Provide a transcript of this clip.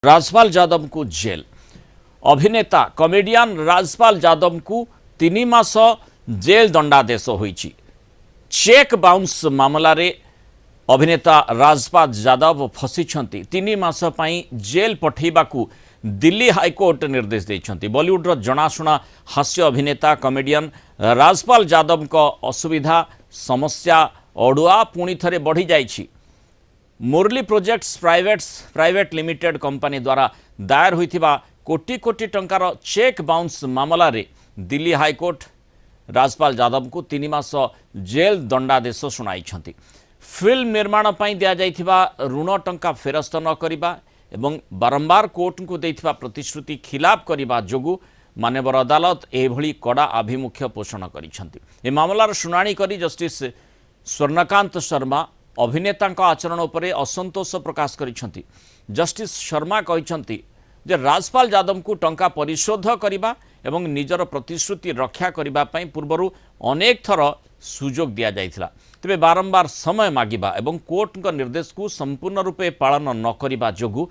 राजपाल यादव को जेल। अभिनेता कॉमेडियन राजपाल यादव को 3 मास जेल दंडादेश होईछि। चेक बाउंस मामला रे अभिनेता राजपाल यादव फसिछंती। 3 मास पई जेल पठेबाकू दिल्ली हाईकोर्ट निर्देश देइछंती। बॉलीवुड जनाशुना हास्य अभिनेता कॉमेडियन राजपाल यादव को असुविधा समस्या अड़ुआ पुणी थरे बढ़ी जाइछि। मुरली प्रोजेक्ट्स प्राइवेट लिमिटेड कंपनी द्वारा दायर होइथिबा कोटी कोटी टंकार चेक बाउंस मामला रे दिल्ली हाईकोर्ट राजपाल यादव को 3 मास जेल दंडादेश सुनाइछंती। फिल्म निर्माण पई दिया जाइथिबा ऋण टंका फेरस्त न करिबा एवं बारंबार कोर्ट को देइथिबा प्रतिश्रुति खिलाफ करिबा जोगु मानवर अदालत एभली कड़ा आभिमुख्य पोषण करिछंती। ए मामलार शुनानी करी जस्टिस स्वर्णकांत शर्मा अभिनेता आचरण उपरे असंतोष प्रकाश करिछंती। जस्टिस शर्मा कहिछंती जे राजपाल यादव को टंका परिशोध करिबा एवं निजर प्रतिश्रुति रक्षा करिबा पई पूर्वरु अनेक थर सुजोग दिया जाइथिला। तेबे बारंबार समय मागिबा एवं कोर्ट निर्देश को संपूर्ण रूपे पालन न करिबा जोगु